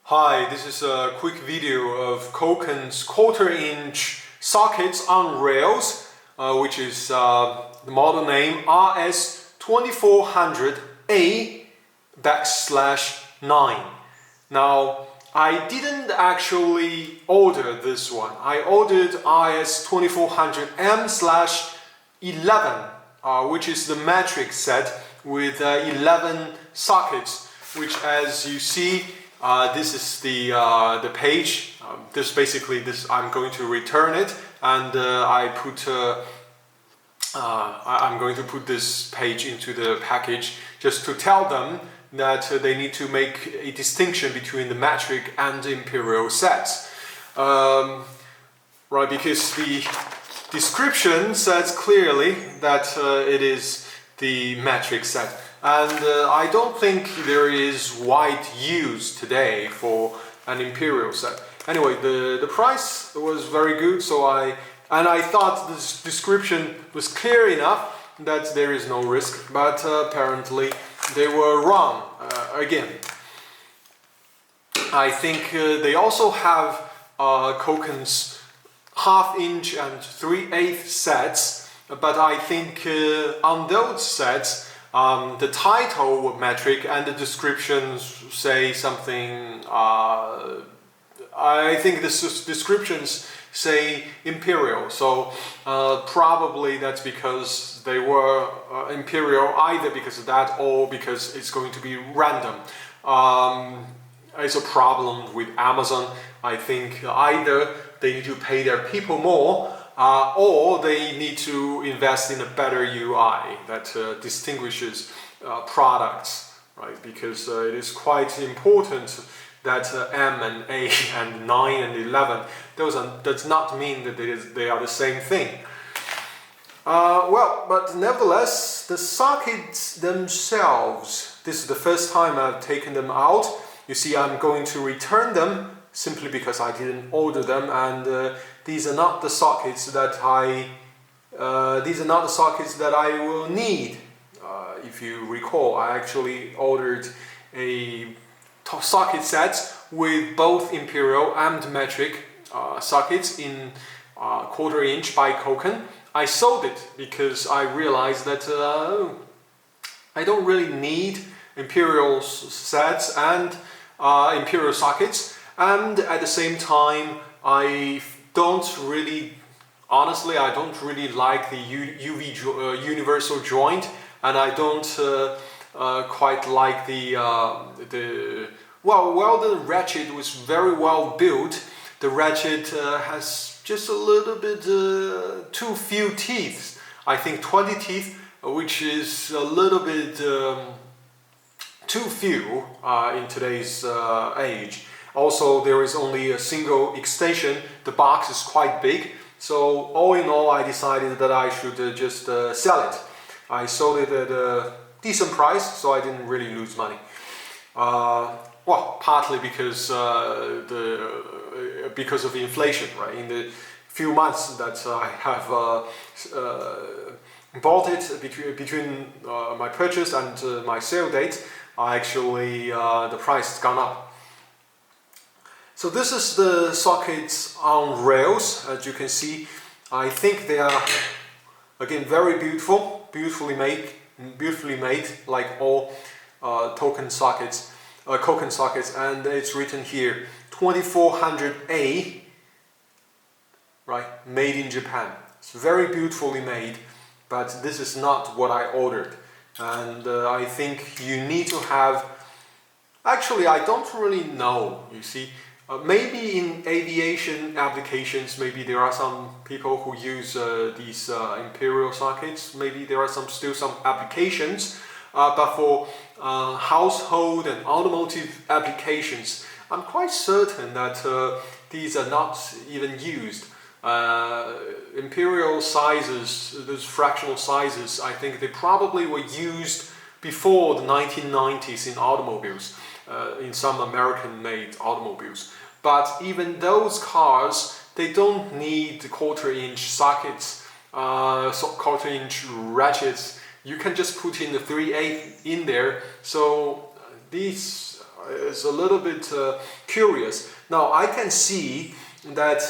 Hi, this is a quick video of Koken's quarter-inch sockets on rails, which is the model name RS2400A/9. Now, I didn't actually order this one. I ordered RS2400M/11, which is the metric set with 11 sockets, which, as you see, this is the page. This basically this I'm going to return it, and I'm going to put this page into the package just to tell them that they need to make a distinction between the metric and the imperial sets, right? Because the description says clearly that it is the metric set. And I don't think there is wide use today for an imperial set. Anyway, the price was very good, so I thought this description was clear enough that there is no risk, but apparently they were wrong again. I think they also have Koken's half-inch and 3/8 sets, but I think on those sets, the title metric and the descriptions say something. I think the descriptions say imperial, so probably that's because they were imperial, either because of that or because it's going to be random. It's a problem with Amazon. I think either they need to pay their people more, or they need to invest in a better UI that distinguishes products, right? Because it is quite important that M and A and 9 and 11, does not mean that they are the same thing. But nevertheless, the sockets themselves, this is the first time I've taken them out. You see, I'm going to return them simply because I didn't order them, and these are not the sockets that I will need. If you recall, I actually ordered a socket set with both imperial and metric sockets in quarter-inch by Koken. I sold it because I realized that I don't really need imperial sets and imperial sockets, and at the same time I don't really like the universal joint, and I don't quite like the ratchet was very well built. The ratchet has just a little bit too few teeth. I think 20 teeth, which is a little bit too few in today's age. Also, there is only a single extension. The box is quite big. So all in all, I decided that I should just sell it. I sold it at a decent price, so I didn't really lose money. Partly because because of inflation, right? In the few months that I have bought it, between my purchase and my sale date, actually the price has gone up. So this is the sockets on rails. As you can see, I think they are, again, very beautifully made, like all Koken sockets, and it's written here 2400A, right? Made in Japan. It's very beautifully made, but this is not what I ordered, and I think you need to have. Actually, I don't really know. You see. Maybe in aviation applications, maybe there are some people who use these imperial sockets. Maybe there are still some applications, but for household and automotive applications, I'm quite certain that these are not even used. Imperial sizes, those fractional sizes, I think they probably were used before the 1990s in automobiles. In some American-made automobiles, but even those cars, they don't need quarter-inch sockets, quarter-inch ratchets. You can just put in the 3/8 in there. So these is a little bit curious. Now I can see that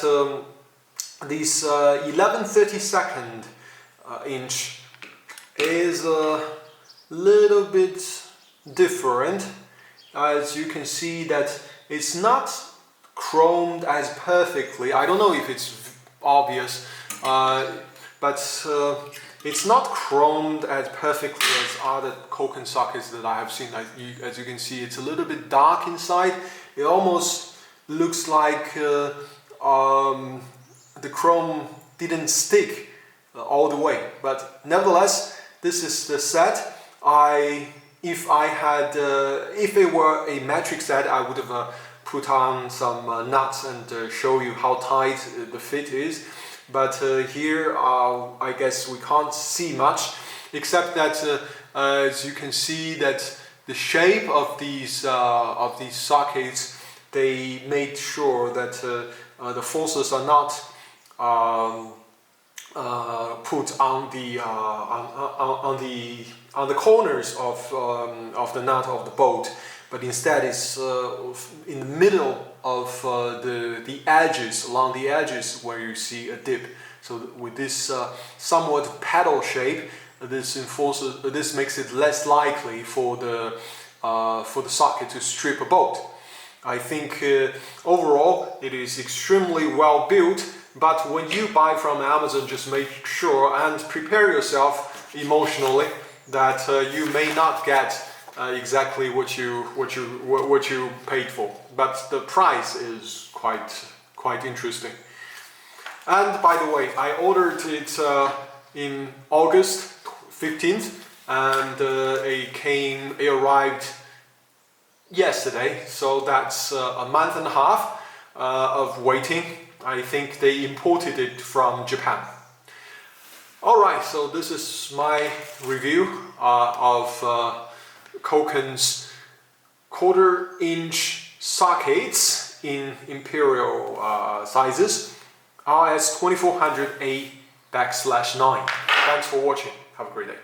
this 11/32 inch is a little bit different. As you can see that it's not chromed as perfectly. I don't know if it's obvious, but it's not chromed as perfectly as other Koken sockets that I have seen. As you can see, it's a little bit dark inside. It almost looks like the chrome didn't stick all the way. But nevertheless, this is the set. If it were a metric set, I would have put on some nuts and show you how tight the fit is. But here, I guess we can't see much, except that as you can see that the shape of these sockets, they made sure that the forces are not put on the corners of the nut of the bolt, but instead it's in the middle of the edges, along the edges where you see a dip. So with this somewhat paddle shape, this makes it less likely for the socket to strip a bolt. I think overall it is extremely well built, but when you buy from Amazon, just make sure and prepare yourself emotionally that you may not get exactly what you paid for, but the price is quite interesting. And by the way, I ordered it in August 15th, and it arrived yesterday, so that's a month and a half of waiting. I think they imported it from Japan. Alright, so this is my review of Koken's 1/4 inch sockets in imperial sizes, RS2400A /9. Thanks for watching. Have a great day.